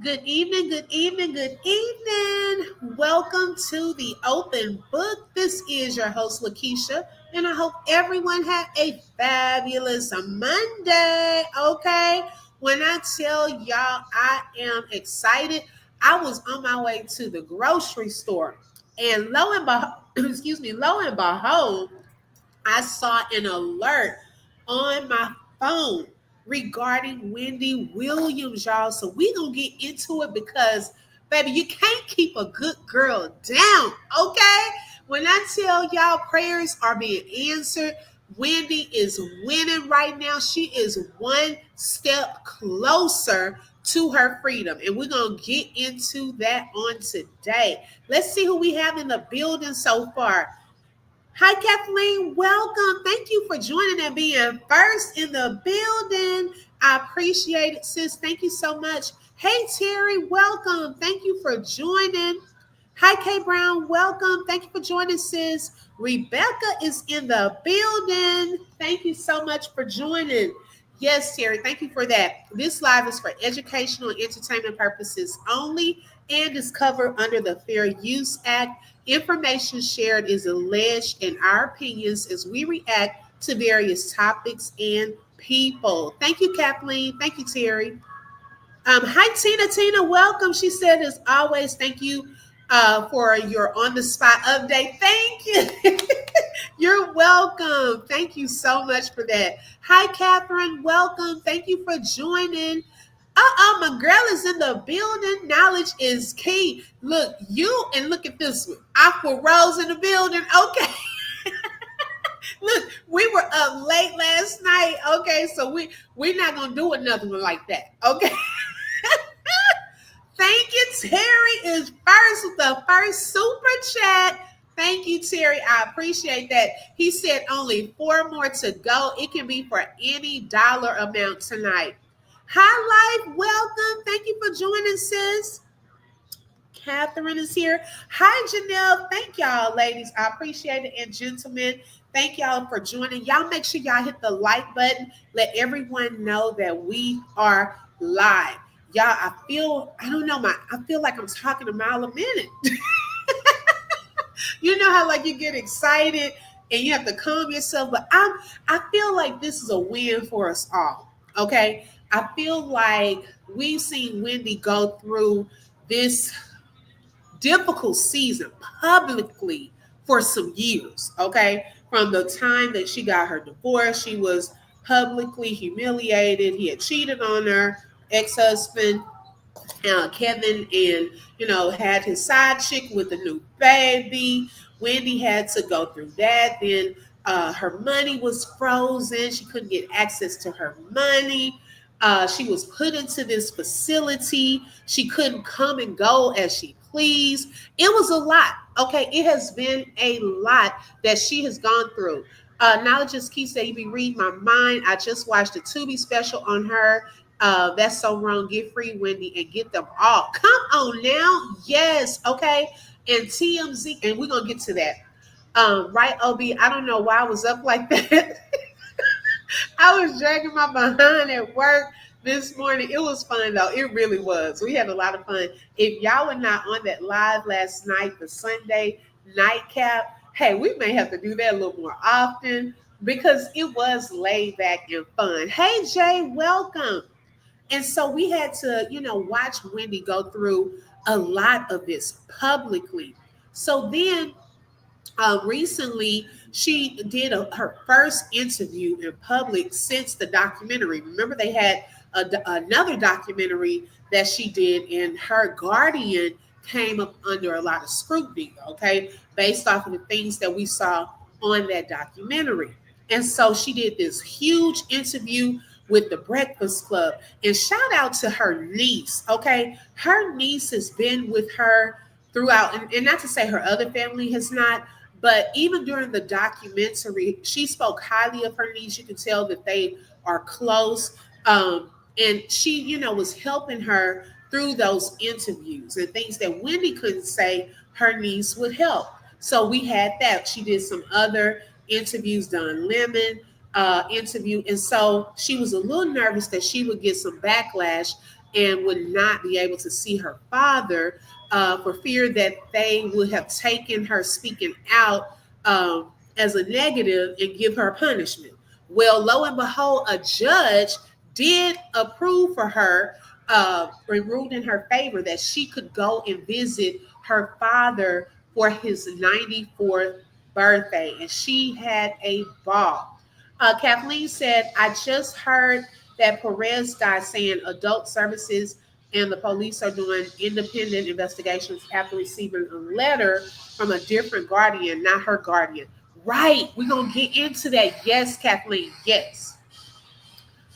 Good evening, good evening, good evening. Welcome to the open book. This is your host, Lakeisha, and I hope everyone had a fabulous Monday. Okay, when I tell y'all I am excited, I was on my way to the grocery store, and lo and behold, lo and behold, I saw an alert on my phone regarding Wendy Williams, y'all. So we gonna get into it because, baby, you can't keep a good girl down, okay? When I tell y'all prayers are being answered, Wendy is winning right now. She is one step closer to her freedom. And we're going to get into that on today. Let's see who we have in the building so far. Hi, Kathleen. Welcome. Thank you for joining and being first in the building. I appreciate it, sis. Thank you so much. Hey, Terry. Welcome. Thank you for joining. Hi, Kay Brown. Welcome. Thank you for joining, sis. Rebecca is in the building. Thank you so much for joining. Yes, Terry. Thank you for that. This live is for educational and entertainment purposes only and is covered under the Fair Use Act. Information shared is alleged in our opinions as we react to various topics and people. Thank you, Kathleen. Thank you, Terry. Hi, Tina. Tina, welcome. She said, as always, thank you for your on the spot update. Thank you. You're welcome. Thank you so much for that. Hi, Catherine. Welcome. Thank you for joining. My girl is in the building. Knowledge is key. Look, you and look at this one. Aqua Rose in the building. Okay. Look, we were up late last night. Okay, so we're not gonna do another one like that. Okay. Thank you, Terry is first with the first super chat. Thank you, Terry. I appreciate that. He said only four more to go. It can be for any dollar amount tonight. Hi, Life. Welcome. Thank you for joining, sis. Catherine is here. Hi, Janelle. Thank y'all, ladies. I appreciate it. And gentlemen, thank y'all for joining. Y'all make sure y'all hit the like button. Let everyone know that we are live. Y'all, I don't know, I feel like I'm talking a mile a minute. You know how like you get excited and you have to calm yourself, but I feel like this is a win for us all. Okay. I feel like we've seen Wendy go through this difficult season publicly for some years. Okay. From the time that she got her divorce, she was publicly humiliated. He had cheated on her ex-husband, Kevin, and had his side chick with a new baby. Wendy had to go through that. Then her money was frozen. She couldn't get access to her money. She was put into this facility. She couldn't come and go as she pleased. It was a lot. Okay, it has been a lot that she has gone through. Knowledge just keeps saying, you be reading my mind. I just watched the Tubi special on her. That's so wrong. Get free, Wendy, and get them all. Come on now. Yes. Okay. And TMZ, and we're going to get to that. Right, OB? I don't know why I was up like that. I was dragging my behind at work this morning. It was fun, though. It really was. We had a lot of fun. If y'all were not on that live last night, the Sunday nightcap, hey, we may have to do that a little more often because it was laid back and fun. Hey, Jay, welcome. And so we had to, watch Wendy go through a lot of this publicly. So then recently, she did her first interview in public since the documentary. Remember, they had another documentary that she did, and her guardian came up under a lot of scrutiny, okay, based off of the things that we saw on that documentary. And so she did this huge interview with the Breakfast Club. And shout out to her niece, okay? Her niece has been with her throughout, and not to say her other family has not, but even during the documentary, she spoke highly of her niece. You can tell that they are close. And she, was helping her through those interviews and things that Wendy couldn't say her niece would help. So we had that. She did some other interviews, Don Lemon interview. And so she was a little nervous that she would get some backlash and would not be able to see her father for fear that they would have taken her speaking out as a negative and give her punishment. Well, lo and behold, a judge did approve for her and ruled in her favor that she could go and visit her father for his 94th birthday, and she had a ball. Kathleen said, I just heard that Perez died, saying adult services and the police are doing independent investigations after receiving a letter from a different guardian, not her guardian. Right. We're going to get into that. Yes, Kathleen. Yes.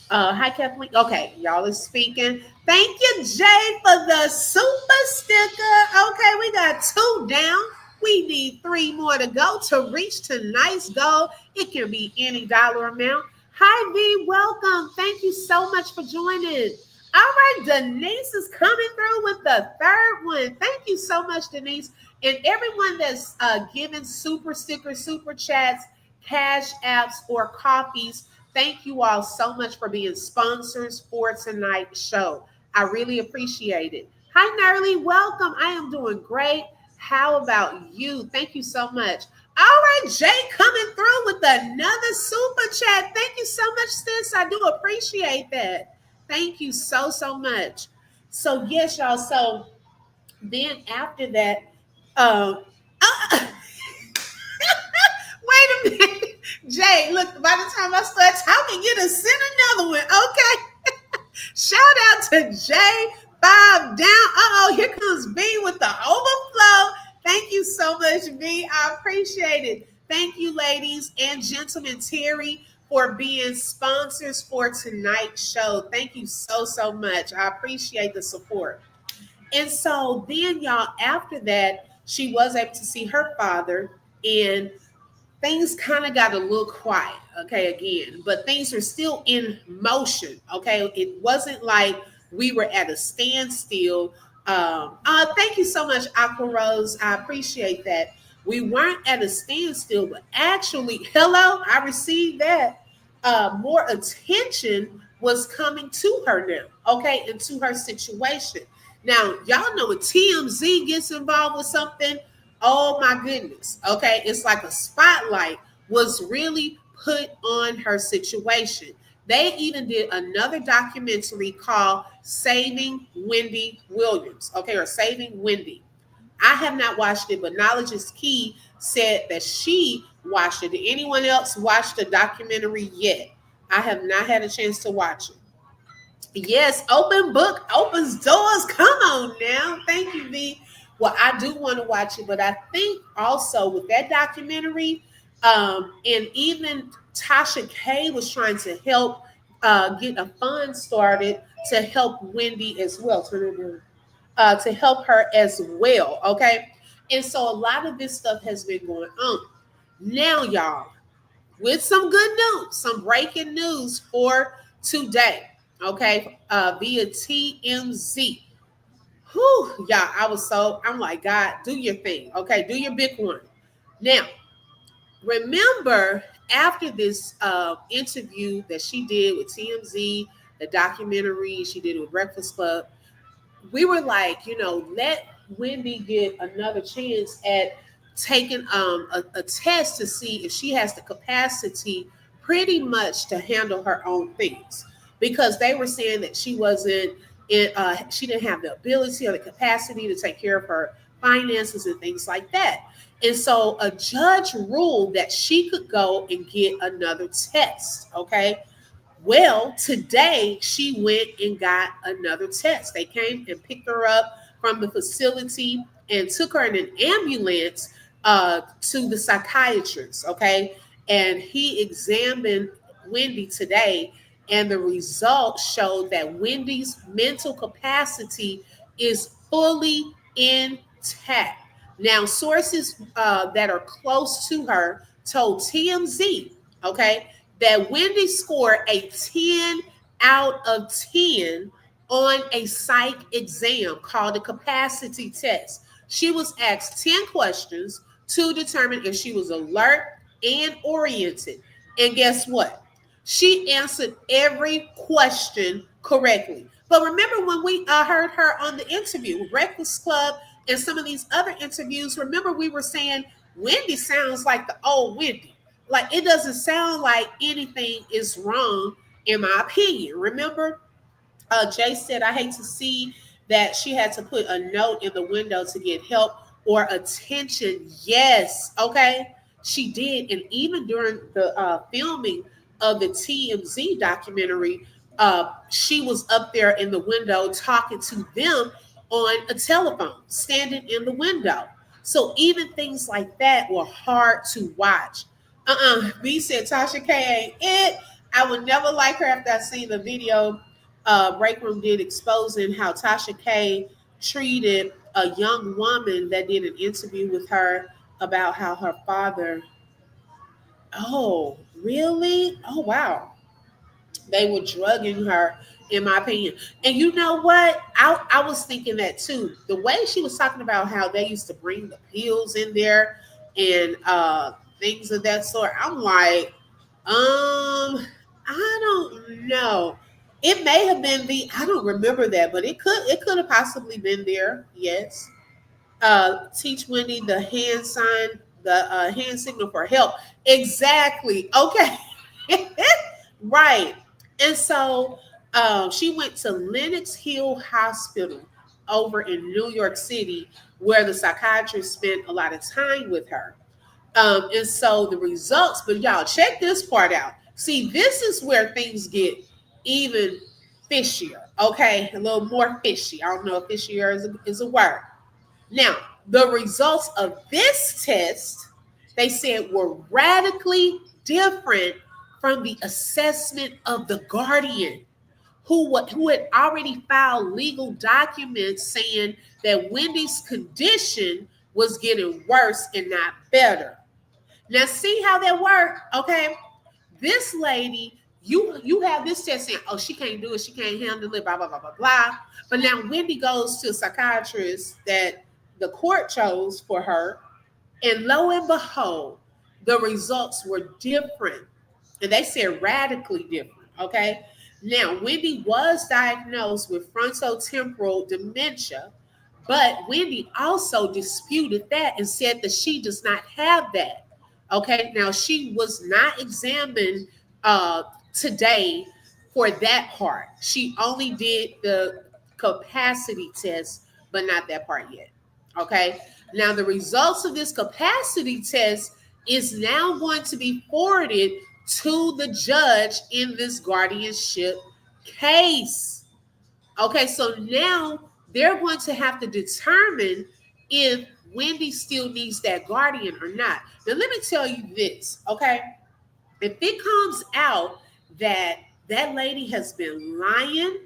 Hi, Kathleen. Okay, y'all are speaking. Thank you, Jay, for the super sticker. Okay, we got 2 down. We need 3 more to go to reach tonight's goal. It can be any dollar amount. Hi, V. Welcome. Thank you so much for joining. All right, Denise is coming through with the 3rd one. Thank you so much, Denise. And everyone that's giving super stickers, super chats, cash apps, or coffees, thank you all so much for being sponsors for tonight's show. I really appreciate it. Hi, Nerly. Welcome. I am doing great. How about you? Thank you so much. All right, Jay coming through with another super chat. Thank you so much, sis. I do appreciate that. Thank you so, so much. So, yes, y'all. So, then after that, uh, uh, wait a minute. Jay, look, by the time I start talking, you done send another one. Okay. Shout out to Jay. 5 down. Uh-oh, here comes B with the overflow. Thank you so much, B. I appreciate it. Thank you, ladies and gentlemen, Terry, for being sponsors for tonight's show. Thank you so, so much. I appreciate the support. And so then, y'all, after that, she was able to see her father, and things kind of got a little quiet, okay, again, but things are still in motion, okay? It wasn't like we were at a standstill. Thank you so much, Aqua Rose. I appreciate that. We weren't at a standstill, but actually, hello, I received that. More attention was coming to her now, okay, and to her situation. Now, y'all know when TMZ gets involved with something, oh my goodness. Okay. It's like a spotlight was really put on her situation. They even did another documentary called Saving Wendy Williams. Okay. Or Saving Wendy. I have not watched it, but Knowledge is Key said that she watched it. Did anyone else watch the documentary yet? I have not had a chance to watch it. Yes, open book opens doors. Come on now. Thank you, V. Well, I do want to watch it, but I think also with that documentary, and even Tasha K was trying to help get a fund started to help Wendy as well, to help her as well. Okay. And so a lot of this stuff has been going on. Now, y'all, with some good news, some breaking news for today, okay, via TMZ. Whew, y'all, I'm like, God, do your thing, okay, do your big one. Now, remember, after this interview that she did with TMZ, the documentary she did with Breakfast Club, we were like, let Wendy get another chance at taking a test to see if she has the capacity pretty much to handle her own things. Because they were saying that she didn't have the ability or the capacity to take care of her finances and things like that. And so a judge ruled that she could go and get another test. Okay. Well, today she went and got another test. They came and picked her up from the facility and took her in an ambulance to the psychiatrist, okay? And he examined Wendy today, and the results showed that Wendy's mental capacity is fully intact. Now, sources that are close to her told TMZ, okay, that Wendy scored a 10 out of 10 on a psych exam called a capacity test. She was asked 10 questions to determine if she was alert and oriented. And guess what? She answered every question correctly. But remember when we heard her on the interview, Breakfast Club, and some of these other interviews, remember we were saying Wendy sounds like the old Wendy. Like it doesn't sound like anything is wrong, in my opinion. Remember, Jay said, I hate to see that she had to put a note in the window to get help or attention. Yes, okay, she did. And even during the filming of the TMZ documentary, she was up there in the window talking to them on a telephone, standing in the window. So even things like that were hard to watch. B said Tasha K ain't it. I would never like her after I seen the video Break Room did exposing how Tasha K treated a young woman that did an interview with her about how her father. Oh, really? Oh, wow. They were drugging her, in my opinion. And you know what? I was thinking that too. The way she was talking about how they used to bring the pills in there and things of that sort. I'm like, I don't know. It may have been the I don't remember that, but it could have possibly been there. Yes. Teach Wendy the hand sign, the hand signal for help. Exactly. Okay. Right. And so she went to Lenox Hill Hospital over in New York City, where the psychiatrist spent a lot of time with her. And so the results, but y'all check this part out. See, this is where things get even fishier, okay? A little more fishy. I don't know if fishier is a word. Now, the results of this test, they said, were radically different from the assessment of the guardian who had already filed legal documents saying that Wendy's condition was getting worse and not better. Now, see how that worked, okay? This lady, you have this test saying, oh, she can't do it, she can't handle it, blah blah blah blah blah. But now Wendy goes to a psychiatrist that the court chose for her, and lo and behold, the results were different, and they said radically different. Okay, now Wendy was diagnosed with frontotemporal dementia, but Wendy also disputed that and said that she does not have that. Okay, now she was not examined uh, today for that part. She only did the capacity test, but not that part yet. Okay, now the results of this capacity test is now going to be forwarded to the judge in this guardianship case. Okay, so now they're going to have to determine if Wendy still needs that guardian or not. Now, let me tell you this, okay? If it comes out that that lady has been lying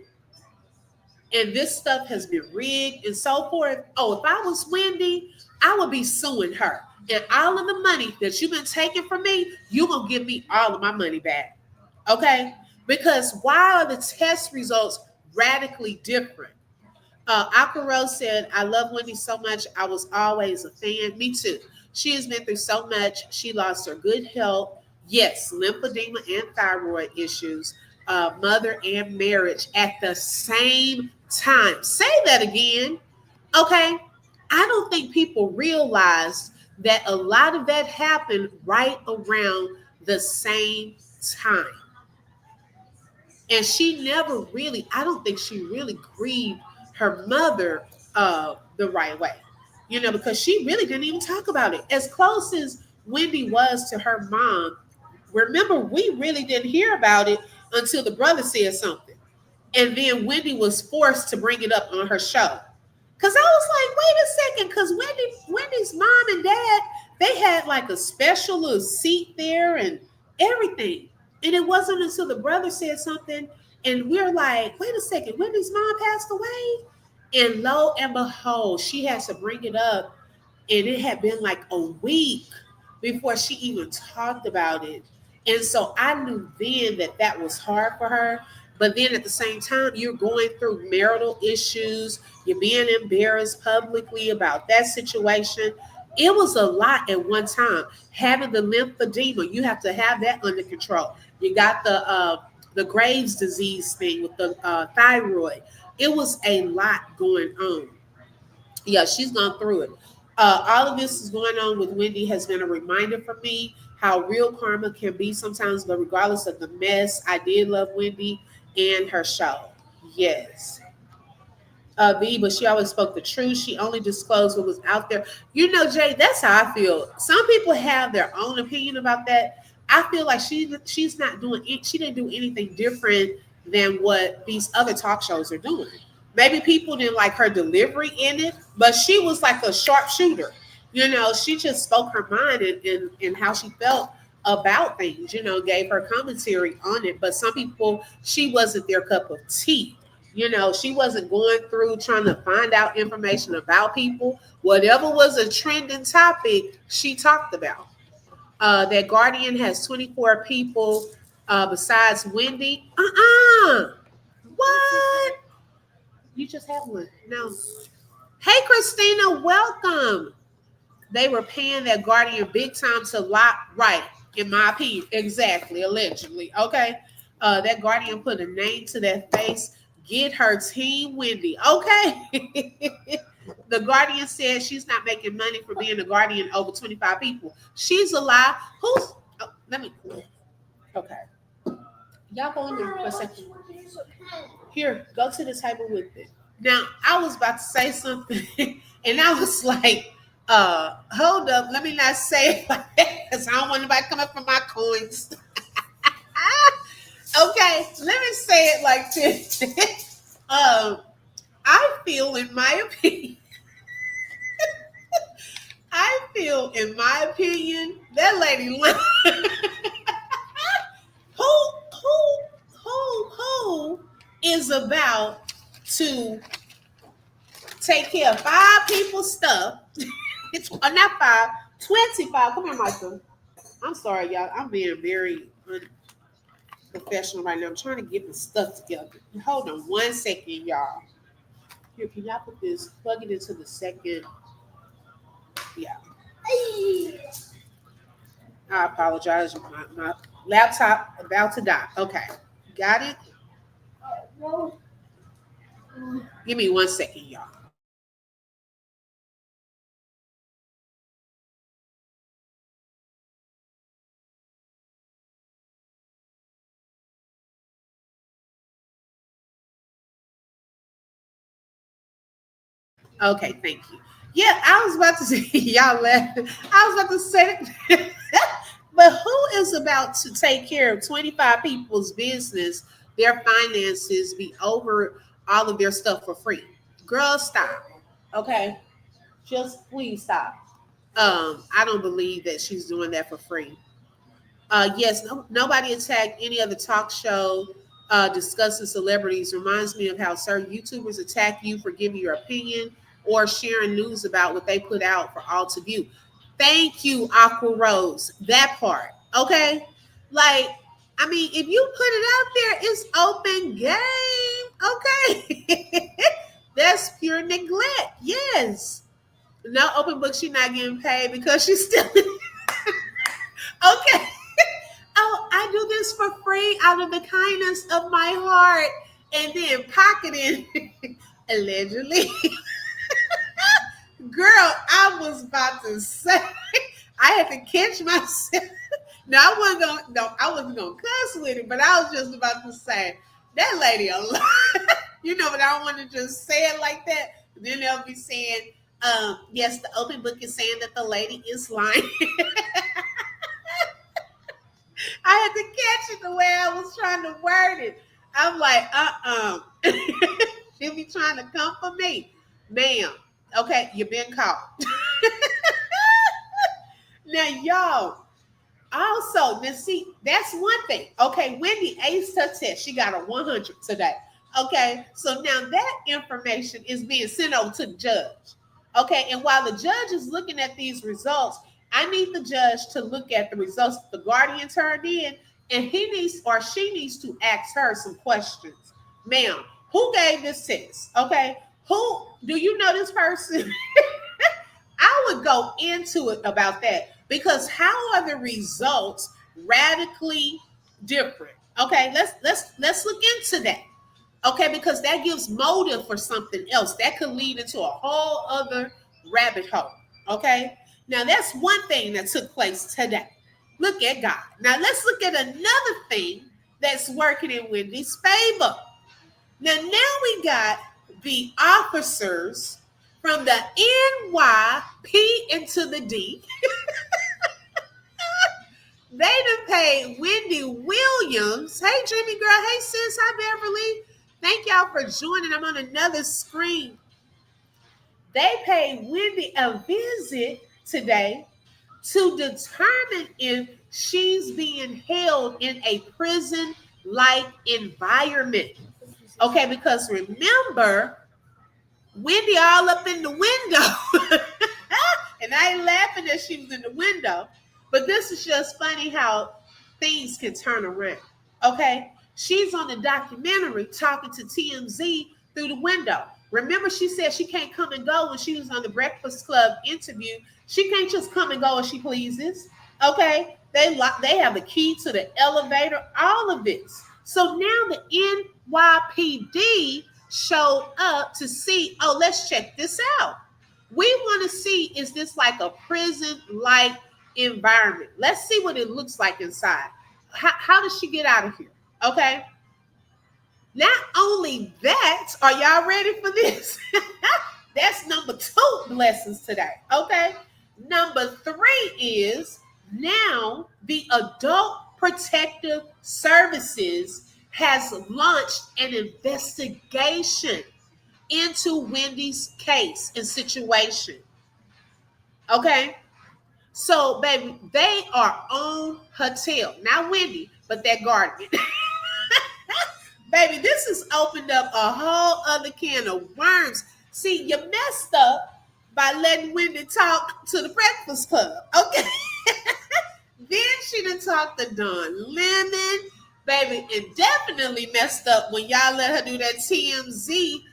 and this stuff has been rigged and so forth, oh, if I was Wendy, I would be suing her. And all of the money that you've been taking from me, you're going to give me all of my money back, okay? Because why are the test results radically different? Akaro said, I love Wendy so much. I was always a fan. Me too. She has been through so much. She lost her good health. Yes, lymphedema and thyroid issues, mother and marriage at the same time. Say that again. Okay. I don't think people realize that a lot of that happened right around the same time. And she never really, I don't think she really grieved her mother the right way, because she really didn't even talk about it. As close as Wendy was to her mom, remember, we really didn't hear about it until the brother said something. And then Wendy was forced to bring it up on her show. Because I was like, wait a second, because Wendy's mom and dad, they had like a special little seat there and everything. And it wasn't until the brother said something, and we're like, wait a second, Wendy's mom passed away? And lo and behold, she has to bring it up. And it had been like a week before she even talked about it. And so I knew then that that was hard for her. But then at the same time, you're going through marital issues. You're being embarrassed publicly about that situation. It was a lot at one time. Having the lymphedema, you have to have that under control. You got the the Graves' disease thing with the thyroid. It was a lot going on. Yeah, she's gone through it. All of this is going on with Wendy has been a reminder for me how real karma can be sometimes, but regardless of the mess, I did love Wendy and her show. Yes. V, but she always spoke the truth. She only disclosed what was out there. You know, Jay, that's how I feel. Some people have their own opinion about that. I feel like she's not doing it. She didn't do anything different than what these other talk shows are doing. Maybe people didn't like her delivery in it, but she was like a sharpshooter. You know, she just spoke her mind and how she felt about things, you know, gave her commentary on it. But some people, she wasn't their cup of tea. You know, she wasn't going through trying to find out information about people. Whatever was a trending topic, she talked about. That Guardian has 24 people besides Wendy. What? You just had one. No. Hey, Christina, welcome. They were paying that Guardian big time to lock, right, in my opinion. Exactly, allegedly. Okay. That Guardian put a name to that face. Get her team Wendy. Okay. The Guardian said she's not making money for being a Guardian over 25 people. She's a lie. Who's let me okay. Y'all go in there for a second. Here, go to the table with it. Now, I was about to say something, and I was like, hold up, let me not say it like that, because I don't want anybody coming for my coins. Okay, let me say it like this. I feel, in my opinion, that lady who who is about to take care of 5 people's stuff. It's not 5, 25. Come here, Michael. I'm sorry, y'all. I'm being very unprofessional right now. I'm trying to get the stuff together. Hold on 1 second, y'all. Here, can y'all put this, plug it into the second? Yeah. I apologize. My laptop about to die. Okay. Got it? Give me 1 second, y'all. Okay, thank you. Yeah, I was about to say, y'all laugh. I was about to say, but who is about to take care of 25 people's business, their finances, be over all of their stuff for free? Girl, stop. Okay, just please stop. I don't believe that she's doing that for free. Yes, no, nobody attacked any other talk show discussing celebrities. Reminds me of how certain YouTubers attack you for giving your opinion or sharing news about what they put out for all to view. Thank you, Aqua Rose. That part. Okay. Like, I mean, if you put it out there, it's open game. Okay. That's pure neglect. Yes. No open book, she's not getting paid because she's still okay. Oh, I do this for free out of the kindness of my heart, and then pocketing allegedly. Girl, I was about to say I had to catch myself. No, I wasn't gonna cuss with it, but I was just about to say that lady a lot. You know, but I don't want to just say it like that. Then they'll be saying, yes, the open book is saying that the lady is lying. I had to catch it the way I was trying to word it. I'm like, She'll be trying to come for me. Ma'am, okay, you've been caught. Now, y'all, also, now see, that's one thing. Okay, Wendy aced her test. She got a 100 today. Okay, so now that information is being sent over to the judge. Okay, and while the judge is looking at these results, I need the judge to look at the results the guardian turned in, and he needs or she needs to ask her some questions. Ma'am, who gave this test? Okay, who do you know this person? I would go into it about that because how are the results radically different? Okay, let's look into that. Okay, because that gives motive for something else. That could lead into a whole other rabbit hole. Okay. Now that's one thing that took place today. Look at God. Now let's look at another thing that's working in Wendy's favor. Now we got the officers from the NYP into the D. They done paid Wendy Williams. Hey, Jimmy girl. Hey, sis. Hi, Beverly. Thank y'all for joining. I'm on another screen. They paid Wendy a visit today to determine if she's being held in a prison like environment. Okay, because remember, Wendy all up in the window. And I ain't laughing that she was in the window. But this is just funny how things can turn around. Okay? She's on the documentary talking to TMZ through the window. Remember, she said she can't come and go when she was on the Breakfast Club interview. She can't just come and go as she pleases. Okay? They have the key to the elevator, all of this. So now the NYPD showed up to see, oh, let's check this out. We want to see, is this like a prison-like environment? Let's see what it looks like inside. How does she get out of here? Okay. Not only that, are y'all ready for this? That's number 2 blessings today. Okay. Number 3 is now the Adult Protective Services has launched an investigation into Wendy's case and situation. Okay. So, baby, they are on her tail. Not Wendy, but that garden. Baby, this has opened up a whole other can of worms. See, you messed up by letting Wendy talk to the Breakfast Club. Okay. Then she done talked to Don Lemon, baby, and definitely messed up when y'all let her do that TMZ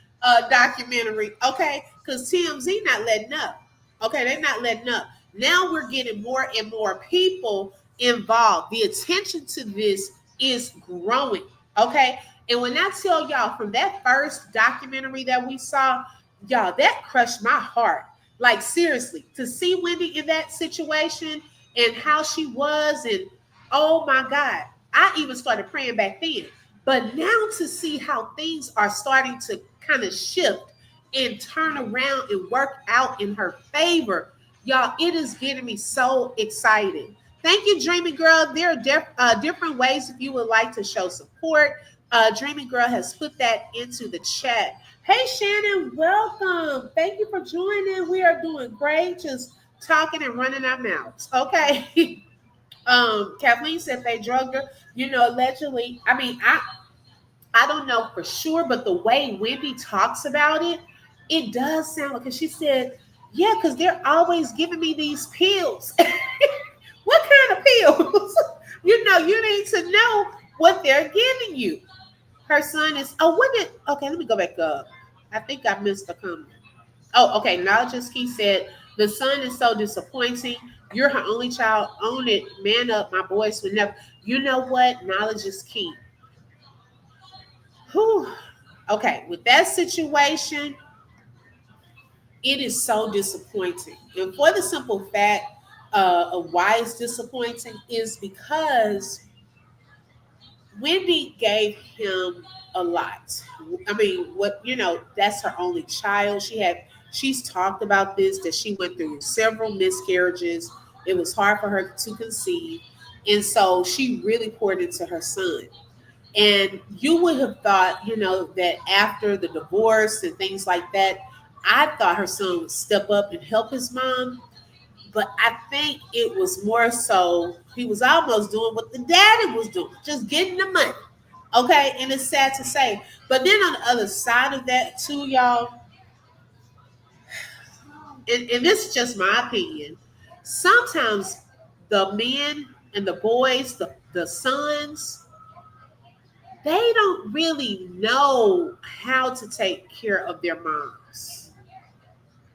documentary. Okay. Because TMZ not letting up. Okay. They're not letting up. Now we're getting more and more people involved. The attention to this is growing. Okay. And when I tell y'all from that first documentary that we saw, y'all, that crushed my heart. Like, seriously, to see Wendy in that situation and how she was, and oh my God, I even started praying back then. But now to see how things are starting to kind of shift and turn around and work out in her favor, y'all, it is getting me so excited. Thank you, Dreamy Girl. There are different ways if you would like to show support. Dreamy Girl has put that into the chat. Hey, Shannon, welcome. Thank you for joining. We are doing great. Just talking and running our mouths. Okay. Kathleen said they drugged her. You know, allegedly. I mean, I don't know for sure, but the way Wendy talks about it, it does sound like, because she said, yeah, because they're always giving me these pills. What kind of pills? You know, you need to know what they're giving you. Her son is, oh, what did, okay, let me go back up. I think I missed the comment. Oh, okay, Knowledge is Key said, the son is so disappointing. You're her only child. Own it. Man up. My boys would never. You know what? Knowledge is key. Whew. Okay, with that situation, it is so disappointing. And for the simple fact of why it's disappointing is because Wendy gave him a lot. I mean, what, you know, that's her only child. She's talked about this, that she went through several miscarriages. It was hard for her to conceive. And so she really poured into her son. And you would have thought, you know, that after the divorce and things like that, I thought her son would step up and help his mom. But I think it was more so he was almost doing what the daddy was doing, just getting the money. Okay. And it's sad to say. But then on the other side of that, too, y'all, and this is just my opinion, sometimes the men and the boys, the sons, they don't really know how to take care of their moms.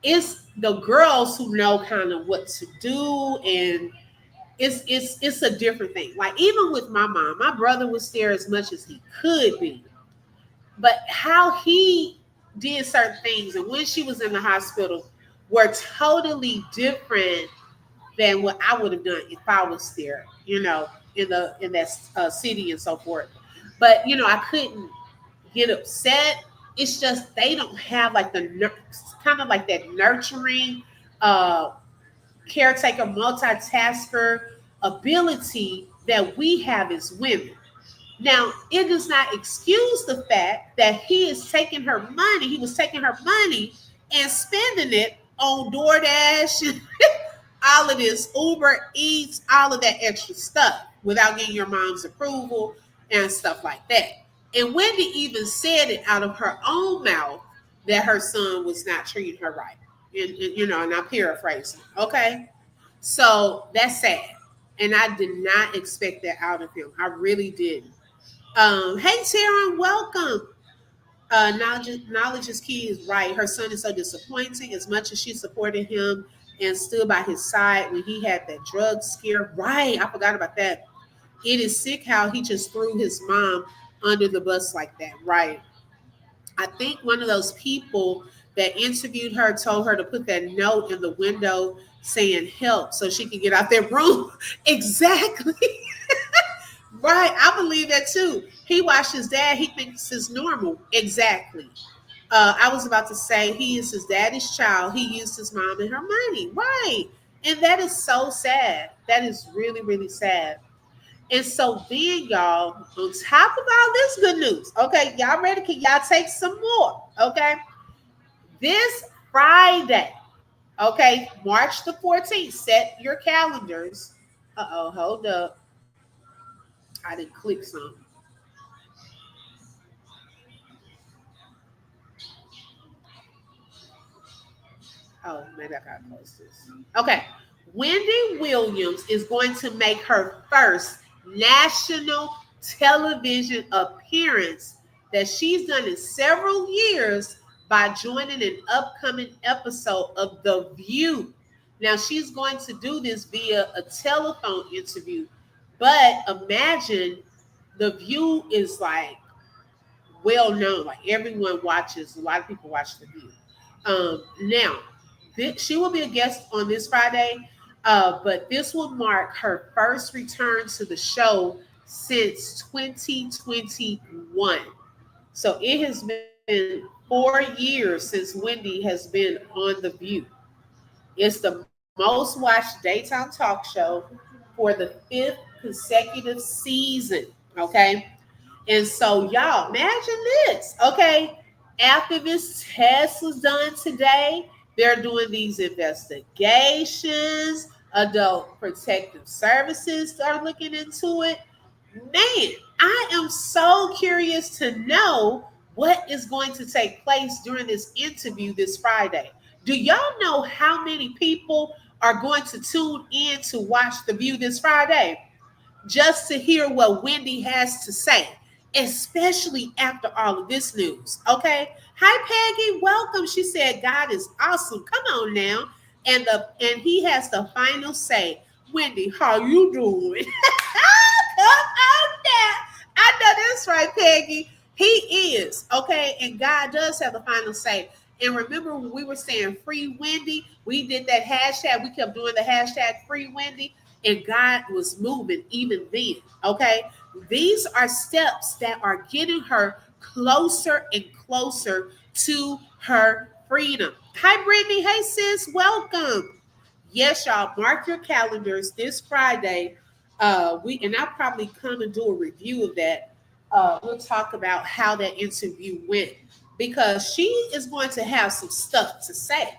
It's the girls who know kind of what to do, and it's a different thing. Like even with my mom, my brother was there as much as he could be, but how he did certain things and when she was in the hospital were totally different than what I would have done if I was there, in that city and so forth. But I couldn't get upset. It's just they don't have like kind of like that nurturing, uh, caretaker, multitasker ability that we have as women. Now, it does not excuse the fact that he is taking her money. He was taking her money and spending it on DoorDash, all of this Uber Eats, all of that extra stuff without getting your mom's approval and stuff like that. And Wendy even said it out of her own mouth that her son was not treating her right. And I'm paraphrasing. Okay. So that's sad. And I did not expect that out of him. I really didn't. Hey, Taryn, welcome. Knowledge is key is right. Her son is so disappointing. As much as she supported him and stood by his side when he had that drug scare. Right. I forgot about that. It is sick how he just threw his mom under the bus like that. Right. I think one of those people that interviewed her told her to put that note in the window saying help so she could get out that room. Exactly. Right. I believe that too. He watched his dad. He thinks it's normal. Exactly. I was about to say he is his daddy's child. He used his mom and her money. Right. And that is so sad. That is really, really sad. And so then, y'all, on top of all this good news, okay, y'all ready? Can y'all take some more? Okay. This Friday, okay, March the 14th, set your calendars. Uh-oh, hold up. I didn't click some. Oh, maybe I gotta close this. Okay. Wendy Williams is going to make her first national television appearance that she's done in several years by joining an upcoming episode of The View. Now, she's going to do this via a telephone interview, but imagine The View is like well known. Like everyone watches, a lot of people watch The View. Now, she will be a guest on this Friday, but this will mark her first return to the show since 2021. So it has been 4 years since Wendy has been on The View. It's the most watched daytime talk show for the fifth consecutive season. Okay. And so, y'all, imagine this, okay? After this test was done today, they're doing these investigations. Adult Protective Services are looking into it. Man, I am so curious to know what is going to take place during this interview this Friday. Do y'all know how many people are going to tune in to watch The View this Friday? Just to hear what Wendy has to say, especially after all of this news. Okay. Hi, Peggy. Welcome. She said, God is awesome. Come on now. And he has the final say. Wendy, how you doing? Come on now. I know that's right, Peggy. He is. Okay. And God does have the final say. And remember when we were saying free Wendy, we did that hashtag. We kept doing the hashtag free Wendy and God was moving even then. Okay. These are steps that are getting her closer and closer to her freedom. Hi, Brittany. Hey, sis. Welcome. Yes, y'all. Mark your calendars this Friday. I'll probably come and do a review of that. We'll talk about how that interview went because she is going to have some stuff to say.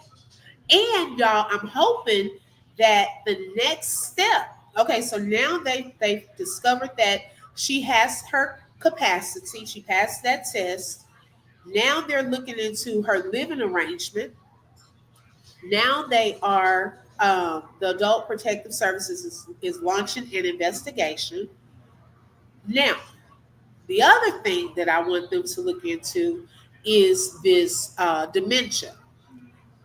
And y'all, I'm hoping that the next step, okay, so now they've discovered that she has her capacity. She passed that test. Now they're looking into her living arrangement. Now they are, the Adult Protective Services is launching an investigation. Now, the other thing that I want them to look into is this dementia.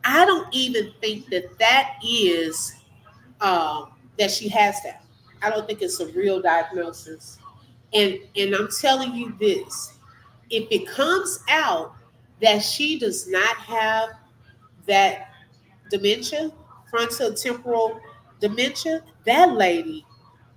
I don't even think that is that she has that. I don't think it's a real diagnosis. And I'm telling you this, if it comes out that she does not have that dementia, frontal temporal dementia, that lady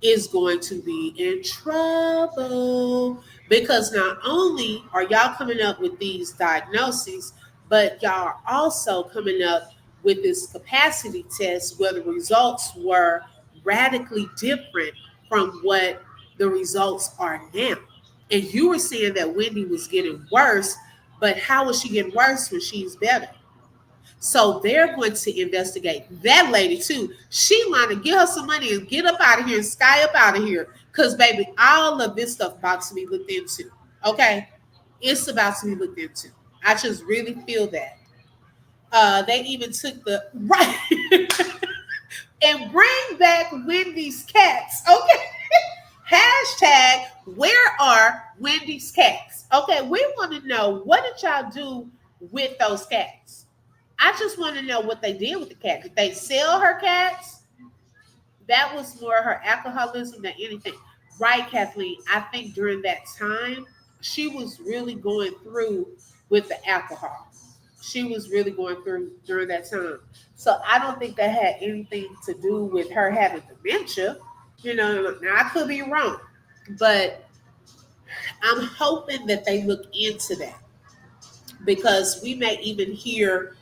is going to be in trouble because not only are y'all coming up with these diagnoses, but y'all are also coming up with this capacity test where the results were radically different from what the results are now. And you were saying that Wendy was getting worse, but how is she getting worse when she's better? So they're going to investigate that lady too. She want to get her some money and get up out of here and sky up out of here. Cause baby, all of this stuff about to be looked into. Okay, it's about to be looked into. I just really feel that. They even took the right and bring back Wendy's cats. Okay, hashtag where are Wendy's cats? Okay, we want to know what did y'all do with those cats? I just want to know what they did with the cat. Did they sell her cats? That was more her alcoholism than anything. Right, Kathleen. I think during that time, she was really going through with the alcohol. She was really going through during that time. So I don't think that had anything to do with her having dementia. Now I could be wrong, but I'm hoping that they look into that because we may even hear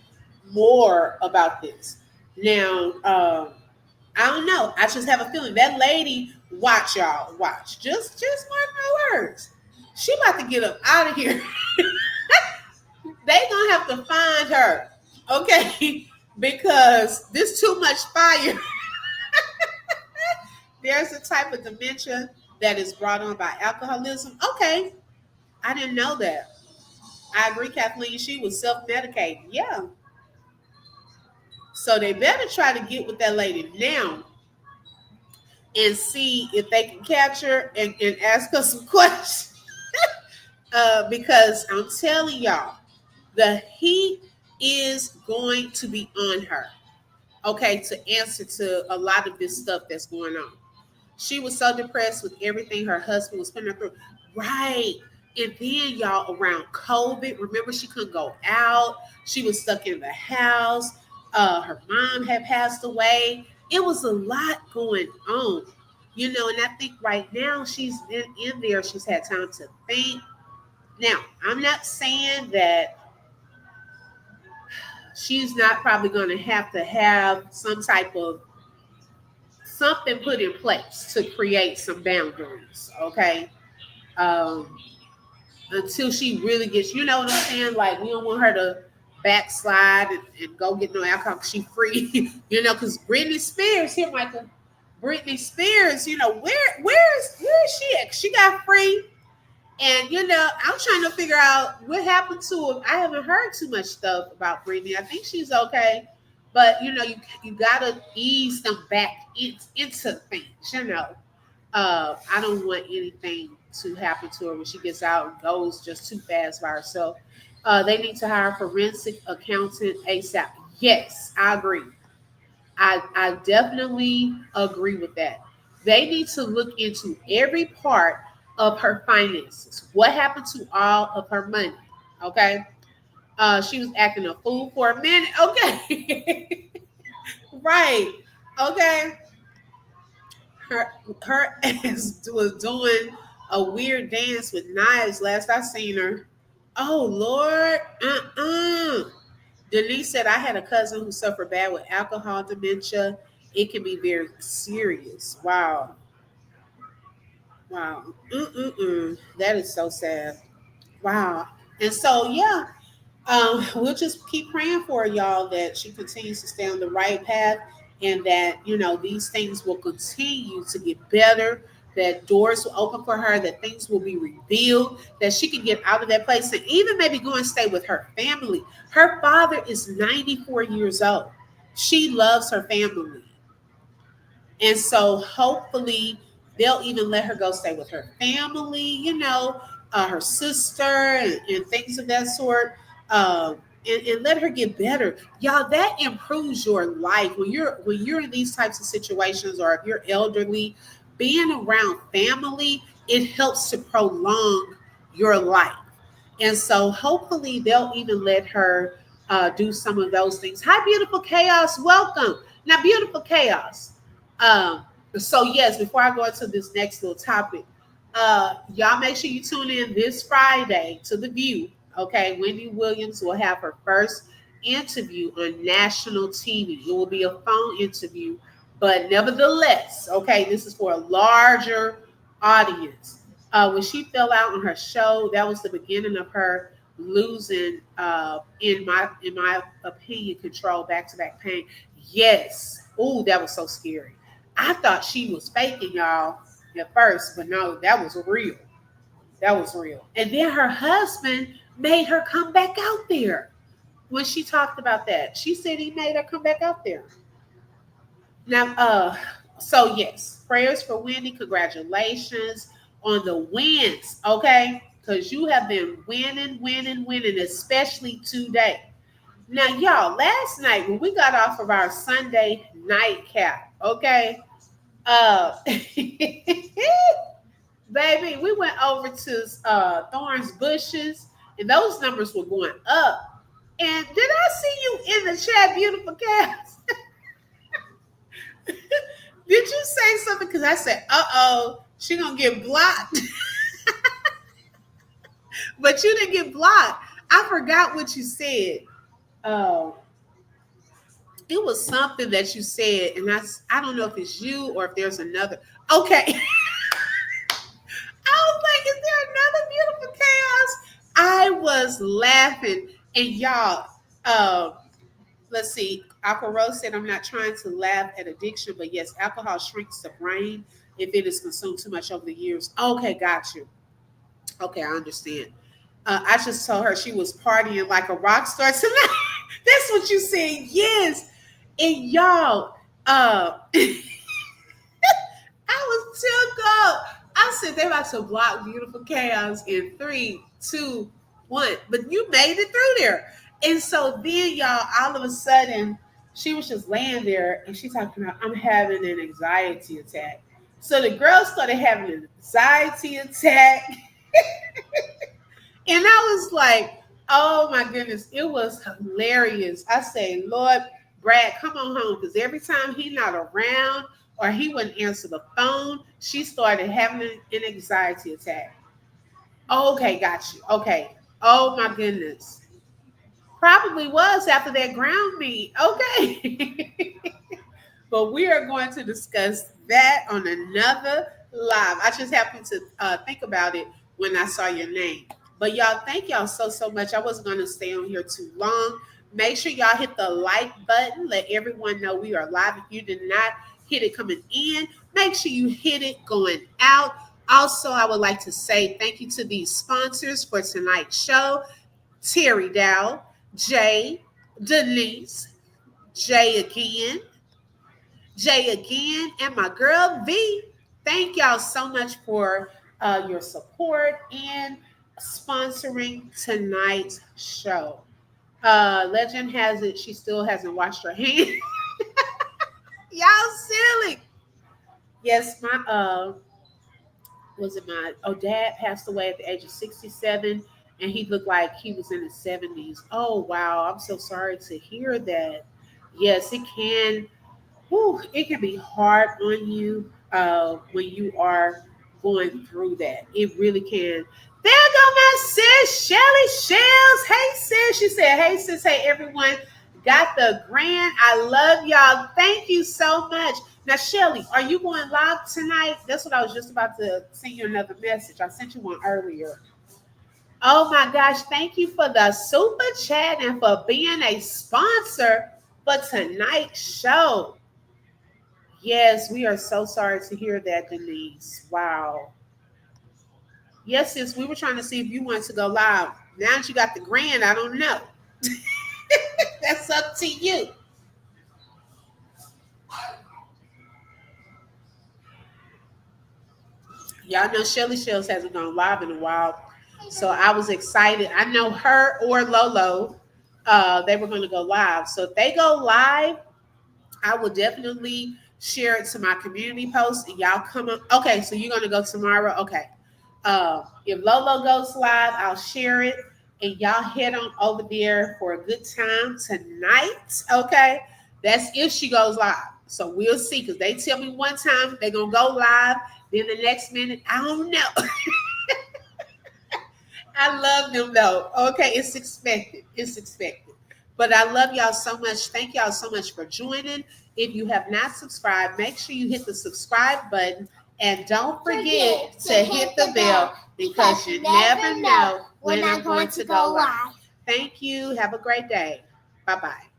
more about this. Now, I don't know. I just have a feeling that lady, watch y'all, watch. Just mark my words. She about to get up out of here. They gonna have to find her, okay? Because there's too much fire. There's a type of dementia that is brought on by alcoholism. Okay, I didn't know that. I agree, Kathleen. She was self-medicating. Yeah. So they better try to get with that lady now and see if they can catch her and ask her some questions. Because I'm telling y'all, the heat is going to be on her, okay, to answer to a lot of this stuff that's going on. She was so depressed with everything her husband was putting her through. Right. And then, y'all, around COVID, remember she couldn't go out. She was stuck in the house. Her mom had passed away. It was a lot going on, and I think right now she's in there. She's had time to think. Now, I'm not saying that she's not probably going to have some type of something put in place to create some boundaries, okay? Um, until she really gets, you know what I'm saying? Like, we don't want her to backslide and go get no alcohol 'cause she free, because Britney Spears, here, Michael, Britney Spears, where is she at? She got free. And I'm trying to figure out what happened to him. I haven't heard too much stuff about Britney. I think she's okay, but you gotta ease them back into things. I don't want anything to happen to her when she gets out and goes just too fast by herself. They need to hire a forensic accountant ASAP. Yes, I agree. I definitely agree with that. They need to look into every part of her finances. What happened to all of her money? Okay. She was acting a fool for a minute. Okay. Right. Okay. Her ass was doing a weird dance with knives last I seen her. Oh Lord. Denise said I had a cousin who suffered bad with alcohol dementia. It can be very serious. Wow. Wow. That is so sad. Wow. And so, yeah, we'll just keep praying for y'all that she continues to stay on the right path and that, these things will continue to get better, that doors will open for her, that things will be revealed, that she can get out of that place and even maybe go and stay with her family. Her father is 94 years old. She loves her family. And so hopefully they'll even let her go stay with her family, her sister and things of that sort. and let her get better. Y'all, that improves your life when you're in these types of situations, or if you're elderly, being around family, it helps to prolong your life. And so hopefully they'll even let her do some of those things. Hi, beautiful chaos. Welcome. Now, beautiful chaos. Um, so yes, before I go into this next little topic, y'all make sure you tune in this Friday to The View. Okay, Wendy Williams will have her first interview on national TV. It will be a phone interview, but nevertheless, okay, this is for a larger audience. When she fell out on her show, that was the beginning of her losing, in my opinion, control, back to back pain. Yes, ooh, that was so scary. I thought she was faking, y'all, at first, but no, that was real. That was real. And then her husband made her come back out there. When she talked about that, she said he made her come back out there. Now, so yes, prayers for Wendy. Congratulations on the wins, okay? Because you have been winning, winning, winning, especially today. Now, y'all, last night when we got off of our Sunday nightcap, okay, baby, we went over to Thorns Bushes, and those numbers were going up. And did I see you in the chat, beautiful cats? Did you say something? Because I said, "Uh-oh, she gonna get blocked." But you didn't get blocked. I forgot what you said. Oh, it was something that you said, and I don't know if it's you or if there's another. Okay. I was like, is there another beautiful chaos? I was laughing. And y'all, let's see. Aqua Rose said, I'm not trying to laugh at addiction, but yes, alcohol shrinks the brain if it is consumed too much over the years. Okay, got you. Okay, I understand. I just told her she was partying like a rock star tonight. That's what you said. Yes. And y'all, I was took up. I said they about to block beautiful chaos in 3, 2, 1. But you made it through there. And so then y'all, all of a sudden, she was just laying there and she talking about, I'm having an anxiety attack. So the girl started having an anxiety attack. And I was like, oh my goodness, it was hilarious. I say, Lord, Brad, come on home. Because every time he not around or he wouldn't answer the phone, she started having an anxiety attack. Okay, got you. Okay. Oh my goodness. Probably was after that ground meat. Okay. But we are going to discuss that on another live. I just happened to think about it when I saw your name. But y'all, thank y'all so much. I wasn't going to stay on here too long. Make sure y'all hit the like button. Let everyone know we are live. If you did not hit it coming in, make sure you hit it going out. Also, I would like to say thank you to these sponsors for tonight's show: Terry Dow, Jay, Denise, Jay again, and my girl V. Thank y'all so much for your support and sponsoring tonight's show. Legend has it she still hasn't washed her hands. Y'all silly. Yes, my was it my dad passed away at the age of 67, and he looked like he was in his 70s. Oh wow, I'm so sorry to hear that. Yes, it can. Whew, it can be hard on you when you are going through that. It really can. There go my sis, Shelly Shells. Hey sis, she said, hey sis, hey everyone. Got the grand. I love y'all. Thank you so much. Now, Shelly, are you going live tonight? That's what I was just about to send you another message. I sent you one earlier. Oh my gosh, thank you for the super chat and for being a sponsor for tonight's show. Yes, we are so sorry to hear that, Denise. Wow. Yes, sis, we were trying to see if you wanted to go live. Now that you got the grand, I don't know. That's up to you. Y'all know Shelly Shells hasn't gone live in a while. So I was excited. I know her or Lolo. They were going to go live. So if they go live, I will definitely share it to my community post. And y'all come up. Okay, so you're going to go tomorrow. Okay. If Lolo goes live, I'll share it. And y'all head on over there for a good time tonight. Okay. That's if she goes live. So we'll see. Because they tell me one time they're going to go live. Then the next minute, I don't know. I love them though. Okay, it's expected. It's expected. But I love y'all so much. Thank y'all so much for joining. If you have not subscribed, make sure you hit the subscribe button and don't forget to hit the bell because you never know when I'm going to go live. Thank you. Have a great day. Bye bye.